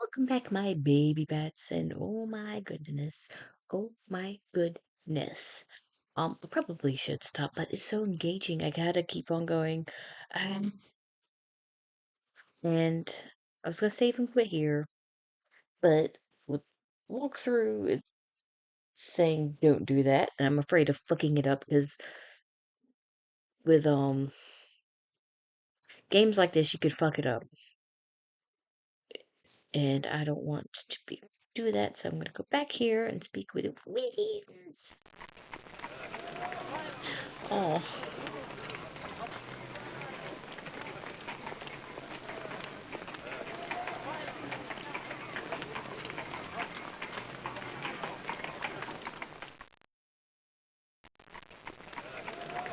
Welcome back, my baby bats, and oh my goodness, oh my goodness. I probably should stop, but it's so engaging. I gotta keep on going. And I was gonna save and quit here, but with walkthrough, it's saying don't do that, and I'm afraid of fucking it up because with games like this, you could fuck it up, and I don't want to be do that. So I'm gonna go back here and speak with Wiggins. Oh.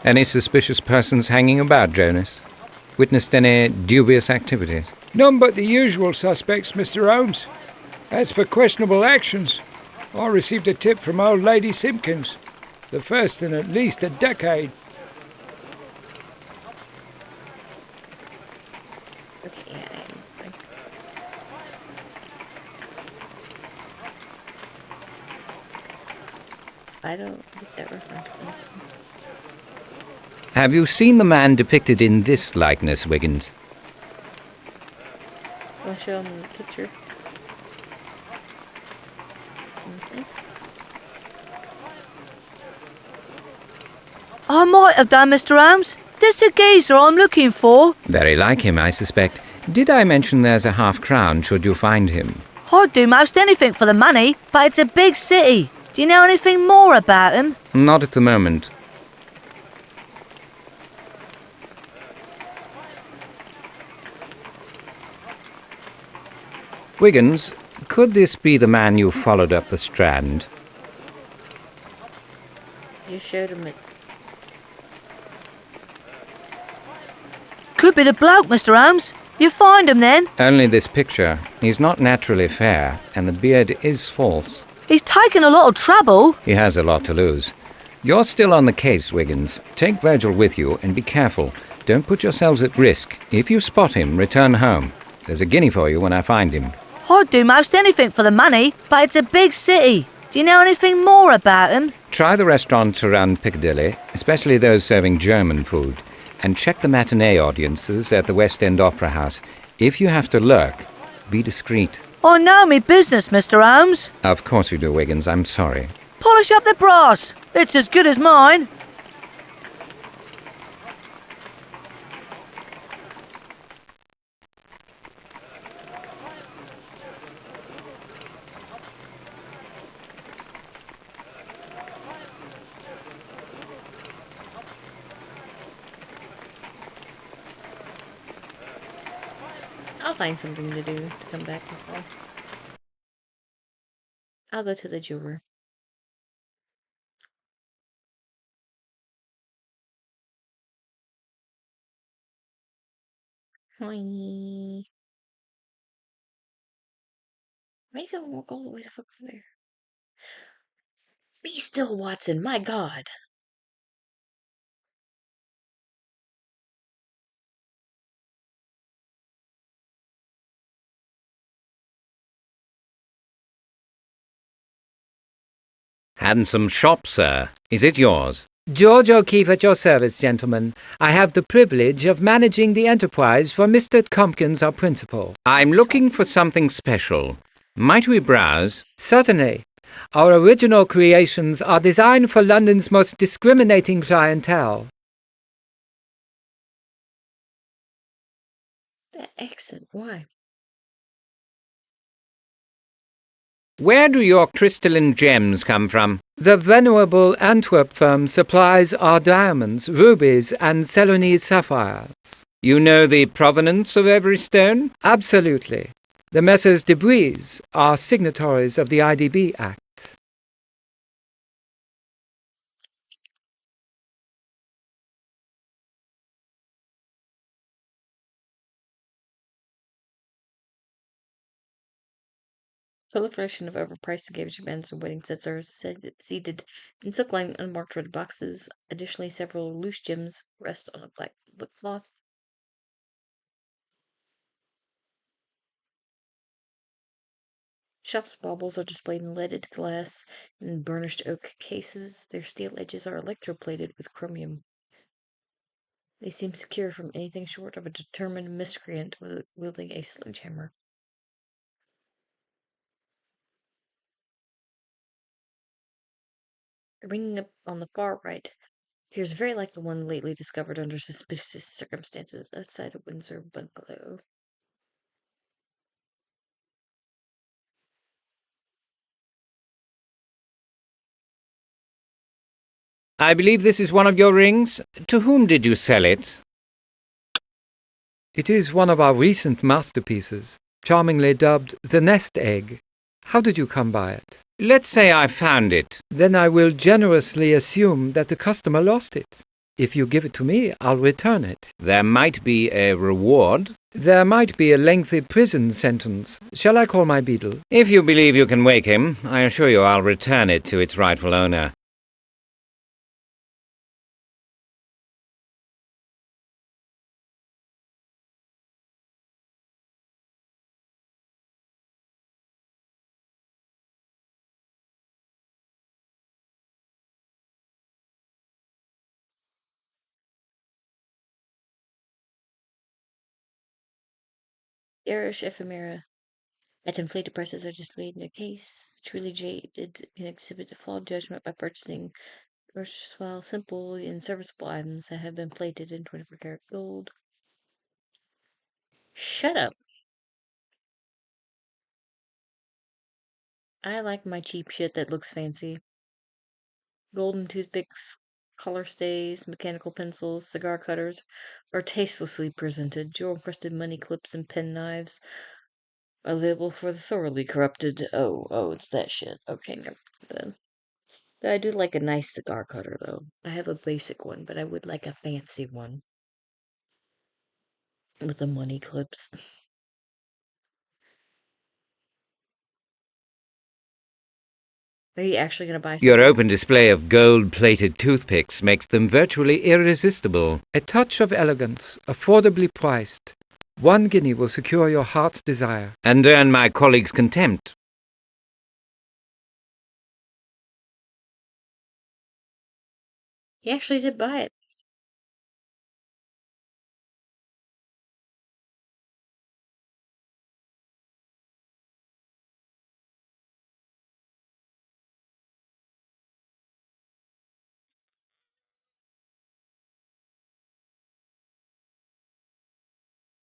Any suspicious persons hanging about, Jonas? Witnessed any dubious activities? None but the usual suspects, Mr. Holmes. As for questionable actions, I received a tip from old Lady Simpkins, the first in at least a decade. Okay, yeah, I don't get that reference. Have you seen the man depicted in this likeness, Wiggins? I'll show him the picture. I might have done, Mr. Holmes. This the geezer I'm looking for. Very like him, I suspect. Did I mention there's a half-crown should you find him? I'd do most anything for the money, but it's a big city. Do you know anything more about him? Not at the moment. Wiggins, could this be the man you followed up the Strand? You showed him it. Could be the bloke, Mr. Holmes. You find him then? Only this picture. He's not naturally fair, and the beard is false. He's taken a lot of trouble. He has a lot to lose. You're still on the case, Wiggins. Take Virgil with you and be careful. Don't put yourselves at risk. If you spot him, return home. There's a guinea for you when I find him. I'd do most anything for the money, but it's a big city. Do you know anything more about him? Try the restaurants around Piccadilly, especially those serving German food, and check the matinee audiences at the West End Opera House. If you have to lurk, be discreet. I know me business, Mr. Holmes. Of course you do, Wiggins. I'm sorry. Polish up the brass. It's as good as mine. I'll find something to do to come back before. I'll go to the jeweler. Hi. Why you gonna walk all the way to fuck over there? Be still, Watson. My God. Handsome shop, sir. Is it yours? George O'Keefe at your service, gentlemen. I have the privilege of managing the enterprise for Mr. Tompkins, our principal. I'm looking for something special. Might we browse? Certainly. Our original creations are designed for London's most discriminating clientele. That accent. Why? Where do your crystalline gems come from? The venerable Antwerp firm supplies our diamonds, rubies, and Ceylonese sapphires. You know the provenance of every stone? Absolutely. The Messrs. de Brise are signatories of the IDB Act. Proliferation of overpriced engagement bands and wedding sets are seated in silk lined unmarked red boxes. Additionally, several loose gems rest on a black lip cloth. Shop's baubles are displayed in leaded glass and burnished oak cases. Their steel edges are electroplated with chromium. They seem secure from anything short of a determined miscreant wielding a sledgehammer. The ring up on the far right appears very like the one lately discovered under suspicious circumstances outside a Windsor bungalow. I believe this is one of your rings. To whom did you sell it? It is one of our recent masterpieces, charmingly dubbed the nest egg. How did you come by it? Let's say I found it. Then I will generously assume that the customer lost it. If you give it to me, I'll return it. There might be a reward. There might be a lengthy prison sentence. Shall I call my beadle? If you believe you can wake him, I assure you I'll return it to its rightful owner. The Irish ephemera at inflated prices are displayed in their case. Truly jaded can exhibit a flawed judgment by purchasing while simple and serviceable items that have been plated in 24 karat gold. Shut up. I like my cheap shit that looks fancy. Golden toothpicks, color stays, mechanical pencils, cigar cutters are tastelessly presented. Jewel-encrusted money clips and pen knives available for the thoroughly corrupted. Oh, it's that shit. Okay, never mind then. I do like a nice cigar cutter, though. I have a basic one, but I would like a fancy one with the money clips. Are you actually gonna buy Your something? open display of gold-plated toothpicks makes them virtually irresistible. A touch of elegance, affordably priced. 1 guinea will secure your heart's desire. And earn my colleague's contempt. He actually did buy it.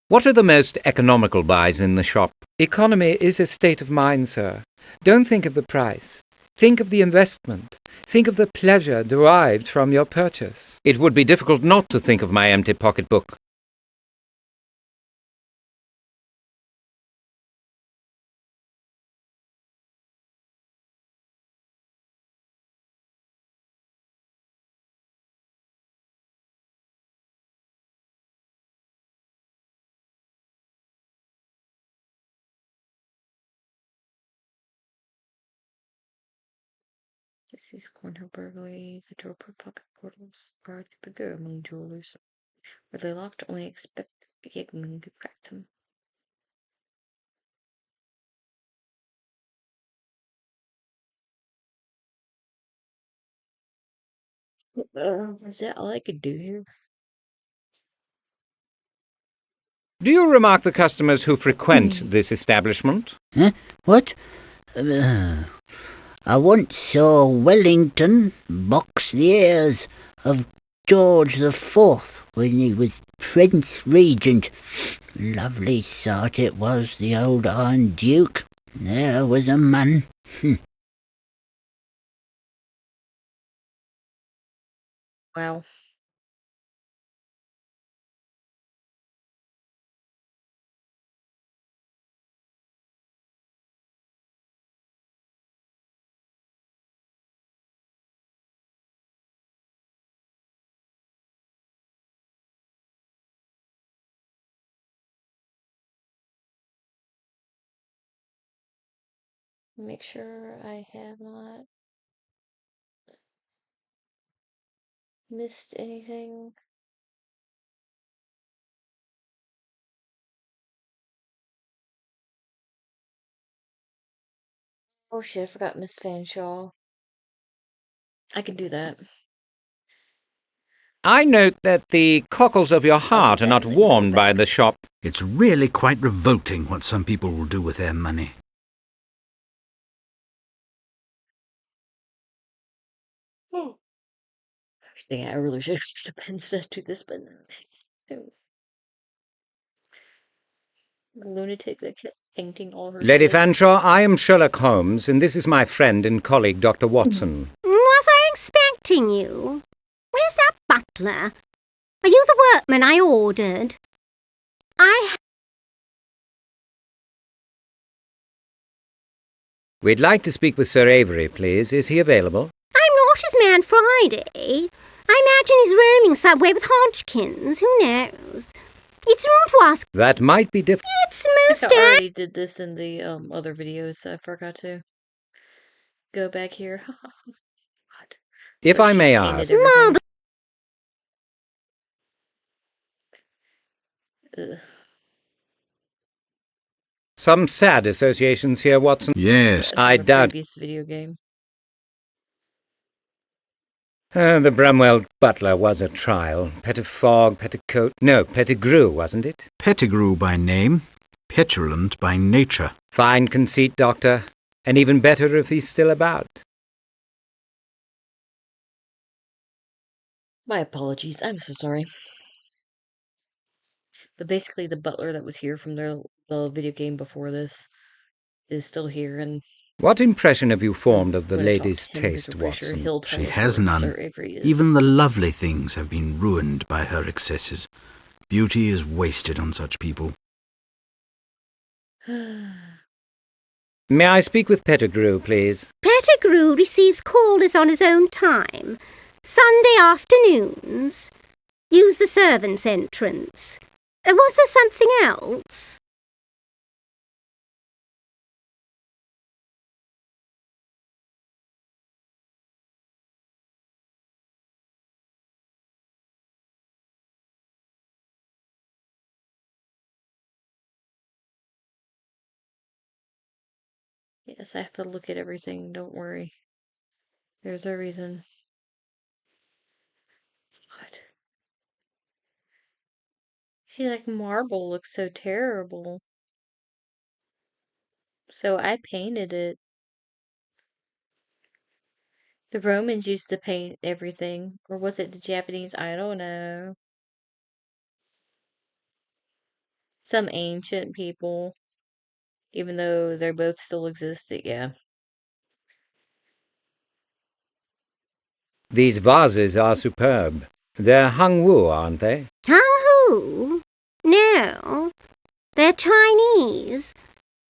What are the most economical buys in the shop? Economy is a state of mind, sir. Don't think of the price. Think of the investment. Think of the pleasure derived from your purchase. It would be difficult not to think of my empty pocketbook. This is cornhill burglary. The door pocket portals are bigger among jewelers. Were they locked? Only expect Yegman could crack them. Is that all I could do here? Do you remark the customers who frequent this establishment? Huh? What? Uh, I once saw Wellington box the ears of George the Fourth when he was Prince Regent. Lovely sight it was, the old Iron Duke. There was a man. Wow. Make sure I have not missed anything. Oh shit, I forgot Miss Fanshawe. I can do that. I note that the cockles of your I'll do heart are that not and then go warmed by back. the shop. It's really quite revolting what some people will do with their money. I think I really should have been set to this, but the lunatic that kept painting all her Lady shit. Fanshawe, I am Sherlock Holmes, and this is my friend and colleague, Dr. Watson. Was I expecting you? Where's that butler? Are you the workman I ordered? We'd like to speak with Sir Avery, please. Is he available? I'm not his man Friday. I imagine he's roaming somewhere with Hodgkins. Who knows? It's rude to ask. That might be difficult. It's I most think I already did this in the other videos, so I forgot to go back here. God. If But I she may painted ask, everything. Ugh. some sad associations here, Watson. Yes. That's I from a doubt. previous video game. The Bramwell butler was a trial. Pettifog, Petticoat... No, Pettigrew, wasn't it? Pettigrew by name, petulant by nature. Fine conceit, Doctor. And even better if he's still about. My apologies. I'm so sorry. But basically, the butler that was here from the video game before this is still here, and What impression have you formed of the when I talk lady's to him, because taste, I'm pretty sure Watson? he'll tell She us has where none. Sir Avery is. Even the lovely things have been ruined by her excesses. Beauty is wasted on such people. May I speak with Pettigrew, please? Pettigrew receives callers on his own time. Sunday afternoons. Use the servants' entrance. Was there something else? Yes, I have to look at everything. Don't worry. There's a reason. What? She's like, marble looks so terrible. So I painted it. The Romans used to paint everything. Or was it the Japanese? I don't know. Some ancient people. Even though they both still existed, yeah. These vases are superb. They're Hung Wu, aren't they? Who? No, they're Chinese.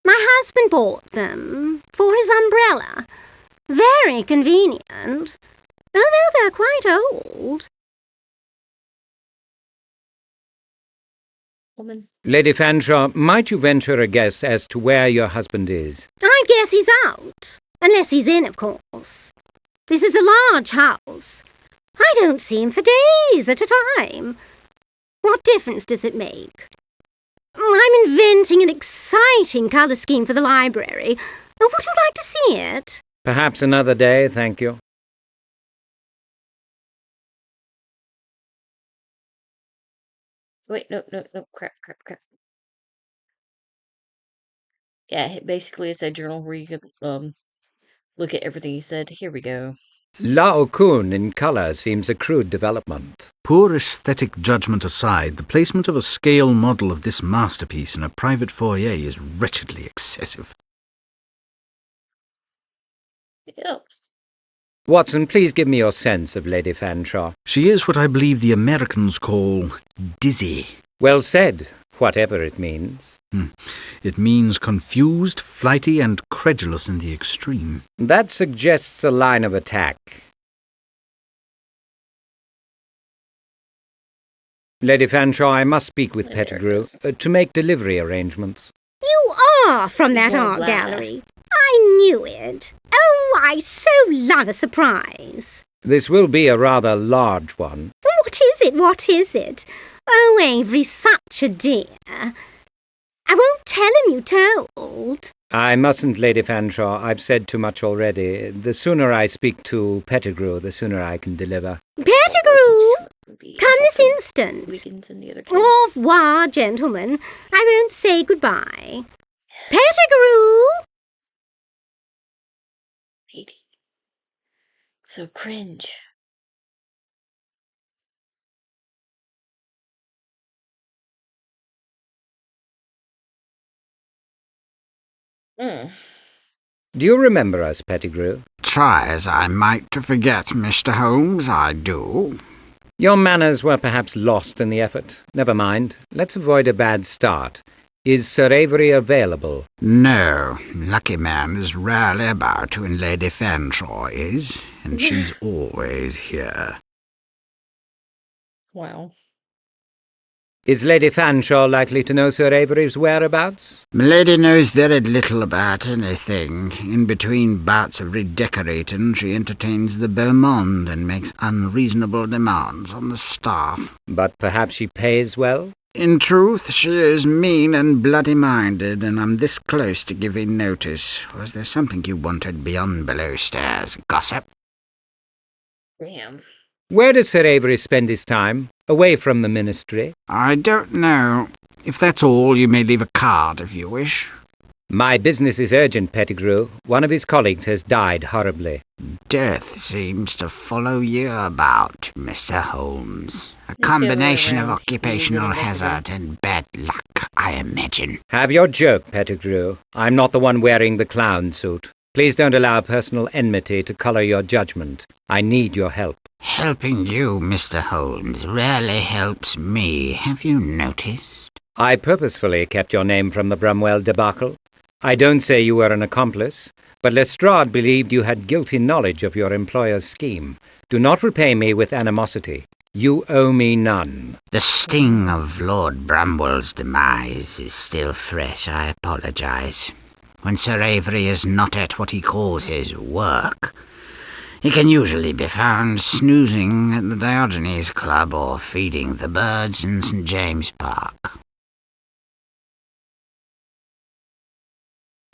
My husband bought them for his umbrella. Very convenient, although they're quite old. Woman. Lady Fanshawe, might you venture a guess as to where your husband is? I guess he's out, unless he's in, of course. This is a large house. I don't see him for days at a time. What difference does it make? I'm inventing an exciting colour scheme for the library. Would you like to see it? Perhaps another day, thank you. Wait, no, crap. Yeah, basically it's a journal where you can, look at everything he said. Here we go. Lao Kun in colour seems a crude development. Poor aesthetic judgment aside, the placement of a scale model of this masterpiece in a private foyer is wretchedly excessive. Yep. Watson, please give me your sense of Lady Fanshawe. She is what I believe the Americans call dizzy. Well said, whatever it means. It means confused, flighty, and credulous in the extreme. That suggests a line of attack. Lady Fanshawe, I must speak with There it Pettigrew is. to make delivery arrangements. You are from that Won't art laugh. gallery. I knew it. Oh, I so love a surprise. This will be a rather large one. What is it? Oh, Avery, such a dear. I won't tell him you told. I mustn't, Lady Fanshawe. I've said too much already. The sooner I speak to Pettigrew, the sooner I can deliver. Pettigrew! Be Come this helping instant. Wiggins and the other kid. Au revoir, gentlemen. I won't say goodbye. Pettigrew! Lady. So cringe. Mm. Do you remember us, Pettigrew? Try as I might to forget, Mr. Holmes, I do. Your manners were perhaps lost in the effort. Never mind. Let's avoid a bad start. Is Sir Avery available? No, lucky man is rarely about when Lady Fanshawe is, and she's always here. Wow. Is Lady Fanshawe likely to know Sir Avery's whereabouts? Milady knows very little about anything. In between bouts of redecorating, she entertains the beau monde and makes unreasonable demands on the staff. But perhaps she pays well? In truth, she is mean and bloody-minded, and I'm this close to giving notice. Was there something you wanted beyond below stairs, gossip? Damn. Where does Sir Avery spend his time? Away from the ministry? I don't know. If that's all, you may leave a card if you wish. My business is urgent, Pettigrew. One of his colleagues has died horribly. Death seems to follow you about, Mr. Holmes. A It's the other way combination of around. occupational He's living hazard and bad luck, I imagine. Have your joke, Pettigrew. I'm not the one wearing the clown suit. Please don't allow personal enmity to colour your judgment. I need your help. Helping you, Mr. Holmes, rarely helps me. Have you noticed? I purposefully kept your name from the Brumwell debacle. I don't say you were an accomplice, but Lestrade believed you had guilty knowledge of your employer's scheme. Do not repay me with animosity. You owe me none. The sting of Lord Bramwell's demise is still fresh, I apologize. When Sir Avery is not at what he calls his work, he can usually be found snoozing at the Diogenes Club or feeding the birds in St. James Park.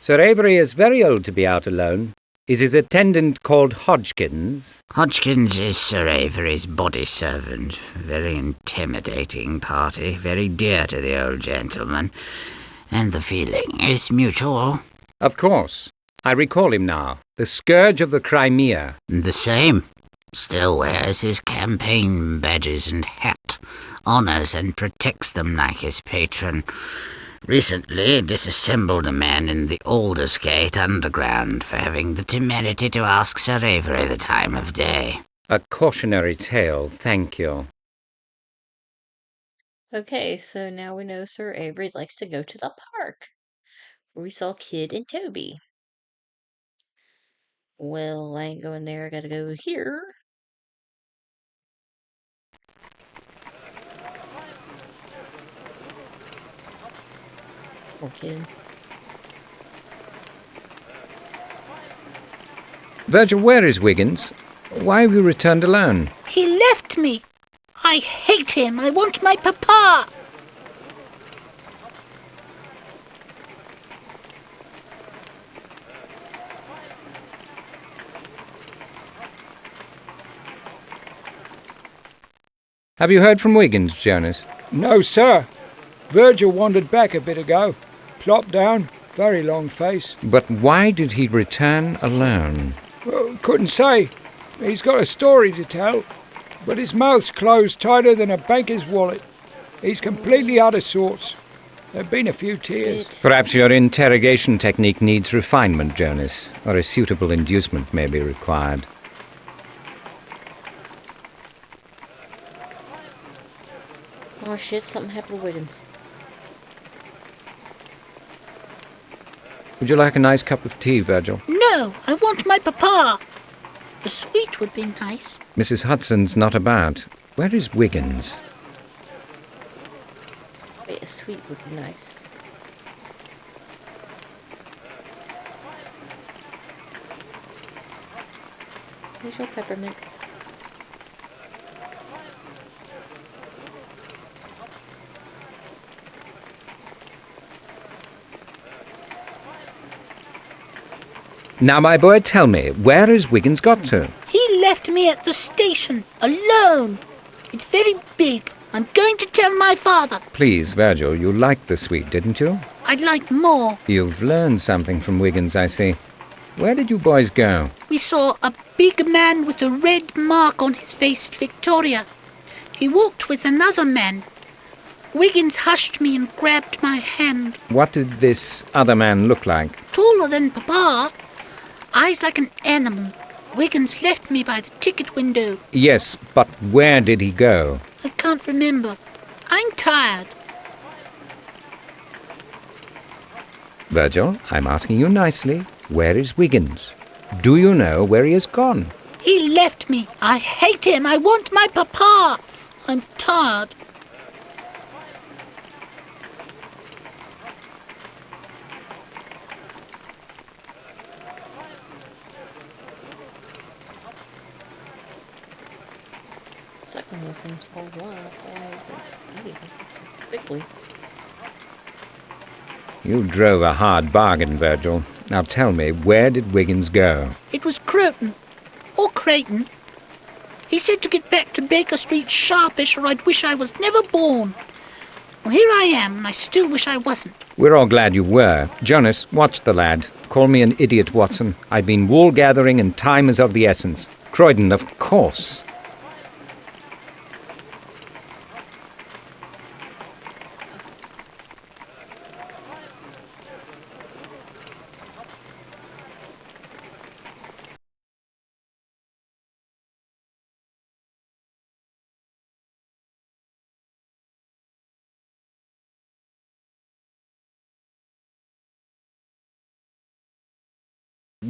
Sir Avery is very old to be out alone. Is his attendant called Hodgkins? Hodgkins is Sir Avery's body servant. Very intimidating party, very dear to the old gentleman. And the feeling is mutual. Of course. I recall him now. The scourge of the Crimea. The same. Still wears his campaign badges and hat, honours and protects them like his patron. Recently disassembled a man in the Aldersgate Underground for having the temerity to ask Sir Avery the time of day. A cautionary tale, thank you. Okay, so now we know Sir Avery likes to go to the park, where we saw Kid and Toby. Well, I ain't going there. I gotta go here. Poor kid. Virgil, where is Wiggins? Why have you returned alone? He left me. I hate him. I want my papa. Have you heard from Wiggins, Jonas? No, sir. Virgil wandered back a bit ago. Plopped down. Very long face. But why did he return alone? Well, couldn't say. He's got a story to tell. But his mouth's closed tighter than a banker's wallet. He's completely out of sorts. There've been a few tears. Sit. Perhaps your interrogation technique needs refinement, Jonas, or a suitable inducement may be required. Oh shit, something happened to Wiggins. Would you like a nice cup of tea, Virgil? No, I want my papa. A sweet would be nice. Mrs. Hudson's not about. Where is Wiggins? Wait, a sweet would be nice. Here's your peppermint. Now, my boy, tell me, where is Wiggins got to? He left me at the station, alone. It's very big. I'm going to tell my father. Please, Virgil, you liked the suite, didn't you? I'd like more. You've learned something from Wiggins, I see. Where did you boys go? We saw a big man with a red mark on his face at Victoria. He walked with another man. Wiggins hushed me and grabbed my hand. What did this other man look like? Taller than Papa. Eyes like an animal. Wiggins left me by the ticket window. Yes, but where did he go? I can't remember. I'm tired. Virgil, I'm asking you nicely. Where is Wiggins? Do you know where he has gone? He left me. I hate him. I want my Papa. I'm tired. Suck on those things for a while. Why is it eating so quickly? You drove a hard bargain, Virgil. Now tell me, where did Wiggins go? It was Croton. Or Creighton. He said to get back to Baker Street sharpish or I'd wish I was never born. Well, here I am, and I still wish I wasn't. We're all glad you were. Jonas, watch the lad. Call me an idiot, Watson. I've been wool-gathering and time is of the essence. Croydon, of course.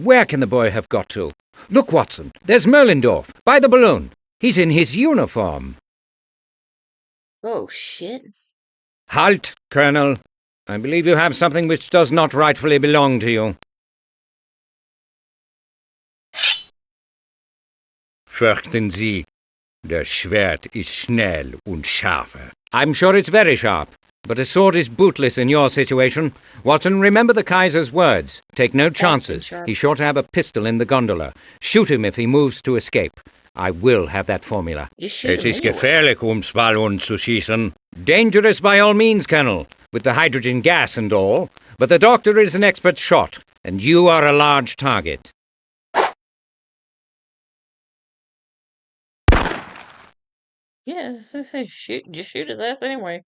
Where can the boy have got to? Look, Watson, there's Merlindorf, by the balloon. He's in his uniform. Oh, shit. Halt, Colonel. I believe you have something which does not rightfully belong to you. Fürchten Sie, das Schwert ist schnell und scharf. I'm sure it's very sharp, but a sword is bootless in your situation. Watson, remember the Kaiser's words. Take no chances. He's sure to have a pistol in the gondola. Shoot him if he moves to escape. I will have that formula. It is gefährlich, Ballon zu schießen. Dangerous by all means, Colonel, with the hydrogen gas and all. But the doctor is an expert shot, and you are a large target. Yeah, just shoot his ass anyway.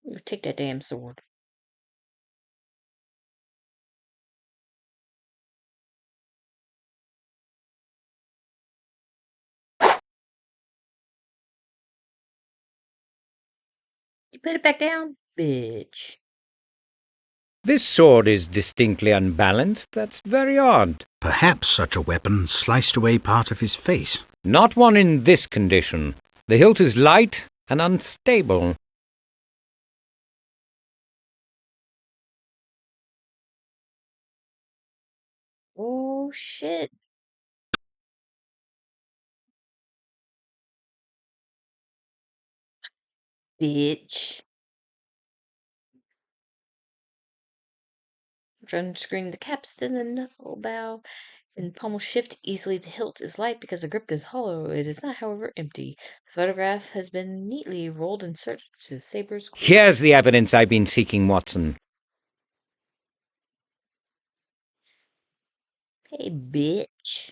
You take that damn sword. You put it back down, bitch. This sword is distinctly unbalanced. That's very odd. Perhaps such a weapon sliced away part of his face. Not one in this condition. The hilt is light and unstable. Oh, shit. Bitch. From screen the capstan and knuckle bow and pommel shift easily. The hilt is light because the grip is hollow. It is not, however, empty. The photograph has been neatly rolled and inserted to the saber's core. Here's the evidence I've been seeking, Watson. Hey, bitch.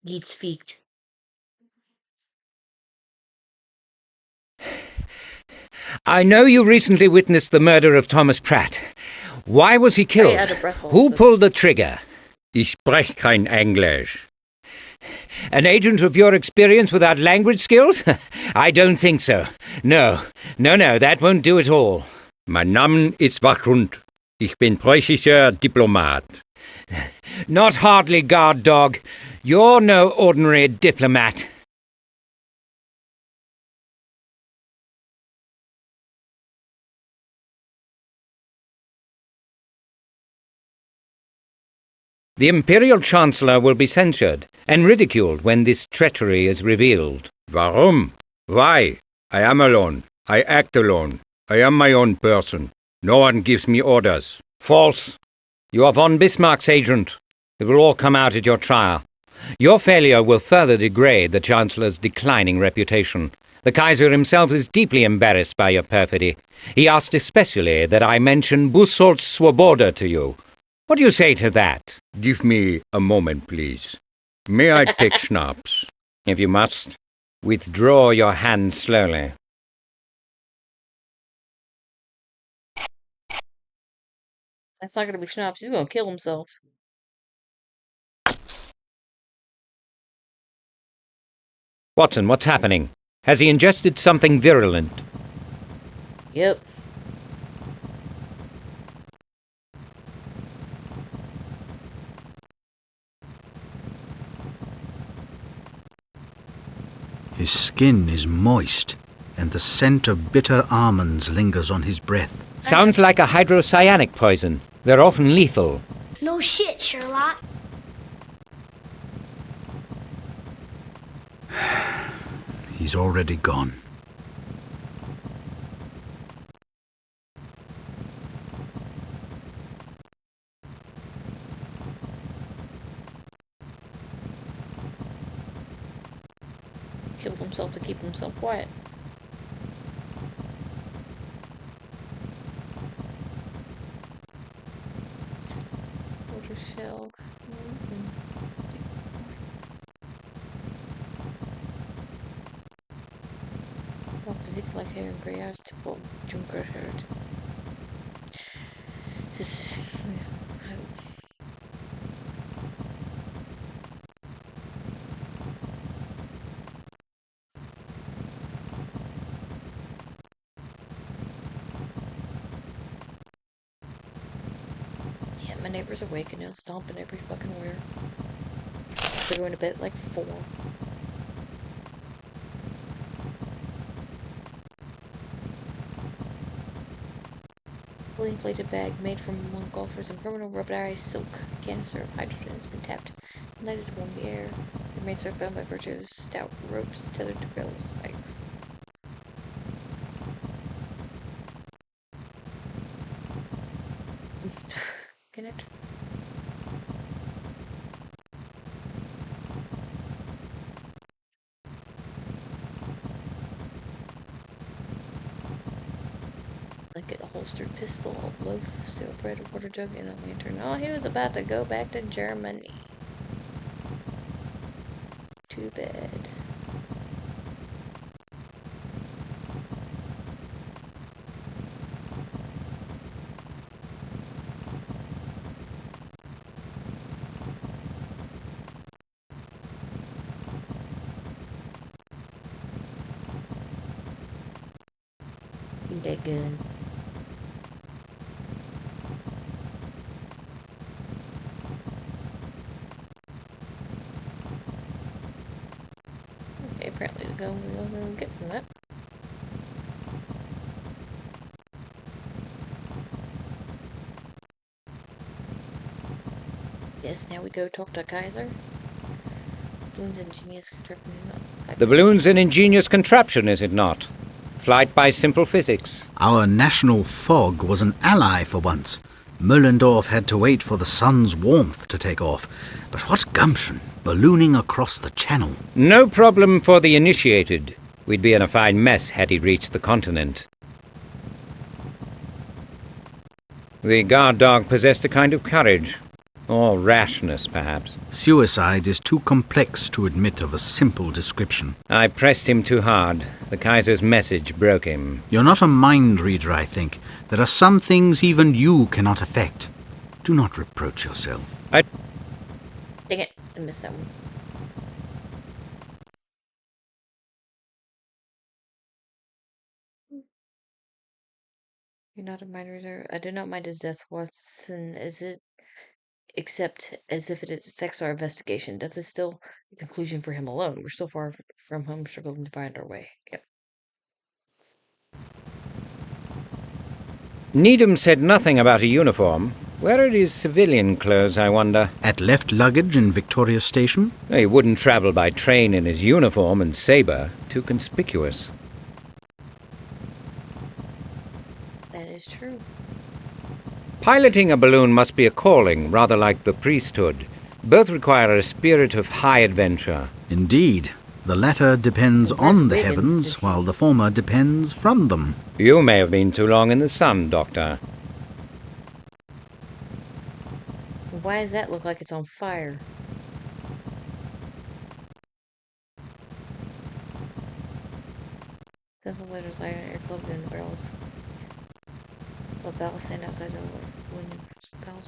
Geets feeked. I know you recently witnessed the murder of Thomas Pratt. Why was he killed? Out of breath Who also. pulled the trigger? Ich spreche kein Englisch. An agent of your experience without language skills? I don't think so. No, that won't do at all. Mein Name ist Wachhund. Ich bin preußischer Diplomat. Not hardly, guard dog. You're no ordinary diplomat. The Imperial Chancellor will be censured and ridiculed when this treachery is revealed. Warum? Why? I am alone. I act alone. I am my own person. No one gives me orders. False. You are von Bismarck's agent. It will all come out at your trial. Your failure will further degrade the Chancellor's declining reputation. The Kaiser himself is deeply embarrassed by your perfidy. He asked especially that I mention Bussolt's Swoboda to you. What do you say to that? Give me a moment, please. May I take schnapps? If you must, withdraw your hand slowly. That's not going to be schnapps. He's going to kill himself. Watson, what's happening? Has he ingested something virulent? Yep. His skin is moist, and the scent of bitter almonds lingers on his breath. Sounds like a hydrocyanic poison. They're often lethal. No shit, Sherlock. He's already gone. Killed himself to keep himself quiet. Water shell. Physik like hair and grey eyes typical Junker herd. This yeah, my neighbor's awake and they'll stomping every fucking where. They're going to bed at like 4. Fully inflated bag made from one golfer's impermeable rubberized silk canister of hydrogen has been tapped and lighted to warm the air. The remains are bound by virtue of stout ropes tethered to rail spikes. Connect. Blanket, a holstered pistol, a loaf, stale bread, a water jug, and a lantern. Oh, he was about to go back to Germany. Too bad. That gun. Okay, apparently the gun we don't get from that. Yes, now we go talk to Kaiser. Balloon's ingenious contraption. The balloon's an ingenious contraption, is it not? Flight by simple physics. Our national fog was an ally for once. Mullendorf had to wait for the sun's warmth to take off. But what gumption, ballooning across the channel. No problem for the initiated. We'd be in a fine mess had he reached the continent. The guard dog possessed a kind of courage. Or rashness, perhaps. Suicide is too complex to admit of a simple description. I pressed him too hard. The Kaiser's message broke him. You're not a mind reader, I think. There are some things even you cannot affect. Do not reproach yourself. Dang it, I missed that one. You're not a mind reader. I do not mind his death, Watson. Is it? Except as if it affects our investigation. Death is still a conclusion for him alone. We're still far from home, struggling to find our way. Yep. Needham said nothing about a uniform. Where are his civilian clothes, I wonder? At left luggage in Victoria Station. He wouldn't travel by train in his uniform and sabre. Too conspicuous. That is true. Piloting a balloon must be a calling, rather like the priesthood. Both require a spirit of high adventure. Indeed. The latter depends Well, that's on the Wiggins, heavens, while the former depends from them. You may have been too long in the sun, Doctor. Why does that look like it's on fire? Pencil letters light air clubbed in the barrels. The bell stand outside the window. Bells.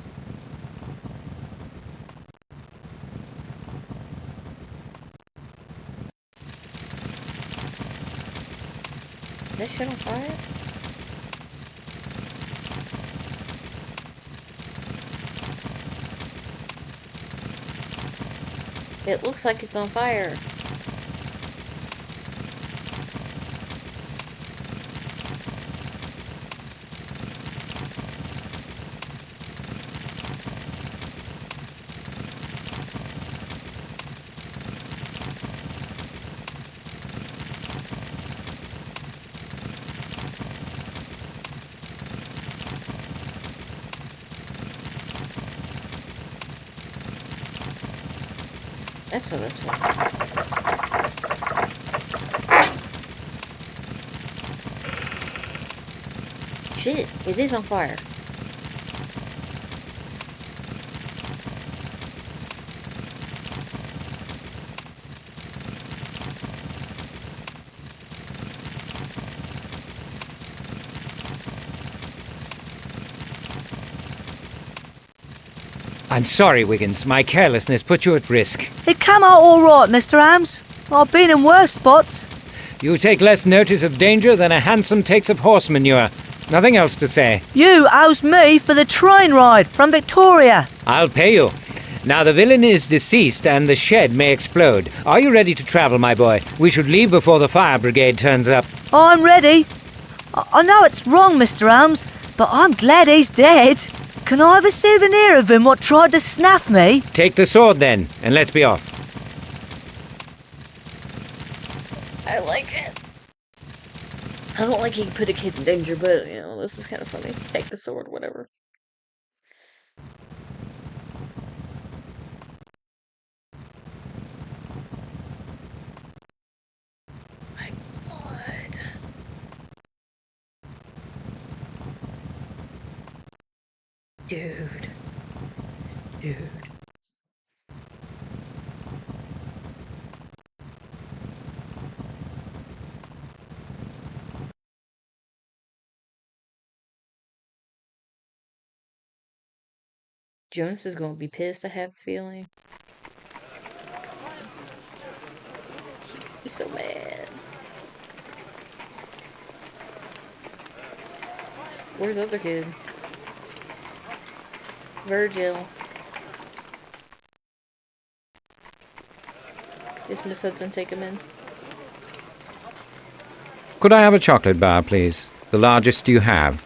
Is that shit on fire? It looks like it's on fire. That's what that's for. Shit, it is on fire. I'm sorry, Wiggins. My carelessness put you at risk. It come out all right, Mr. Holmes. I've been in worse spots. You take less notice of danger than a hansom takes of horse manure. Nothing else to say. You owes me for the train ride from Victoria. I'll pay you. Now the villain is deceased and the shed may explode. Are you ready to travel, my boy? We should leave before the fire brigade turns up. I'm ready. I know it's wrong, Mr. Holmes, but I'm glad he's dead. Can I have a souvenir of him what tried to snap me? Take the sword then, and let's be off. I like it. I don't like he put a kid in danger, but, you know, this is kind of funny. Take the sword, whatever. My God. Dude. Dude. Jonas is gonna be pissed, I have a feeling. He's so mad. Where's the other kid? Virgil. Is Miss Hudson take him in? Could I have a chocolate bar, please? The largest you have.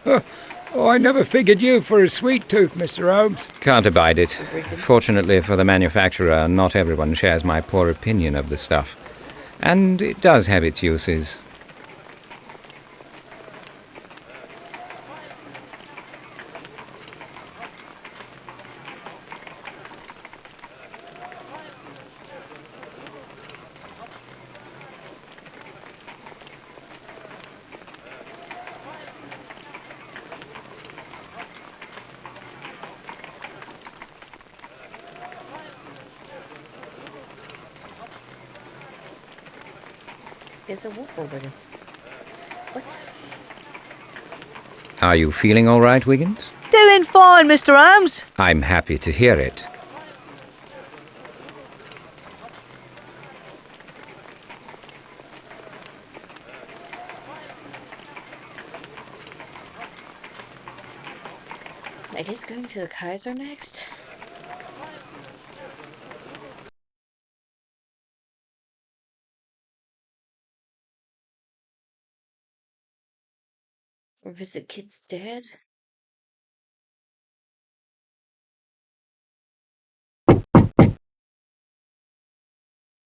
Oh, I never figured you for a sweet tooth, Mr. Holmes. Can't abide it. Fortunately for the manufacturer, not everyone shares my poor opinion of the stuff. And it does have its uses. It's a wolf Wiggins. What? Are you feeling all right, Wiggins? Doing fine, Mr. Holmes. I'm happy to hear it. I guess going to the Kaiser next? Or visit Kid's dad?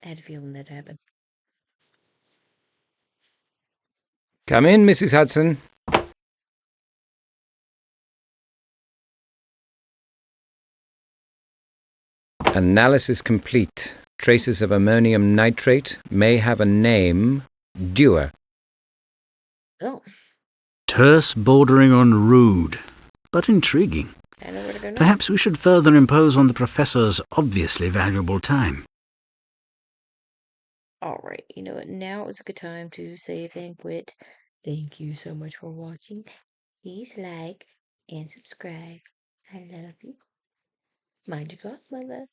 I had a feeling that happened. Come in, Mrs. Hudson. Analysis complete. Traces of ammonium nitrate may have a name. Dewar. Oh, Terse bordering on rude, but intriguing. I know where to go now. Perhaps we should further impose on the professor's obviously valuable time. Alright, you know what? Now is a good time to save and quit. Thank you so much for watching. Please like and subscribe. I love you. Mind your Gothmother.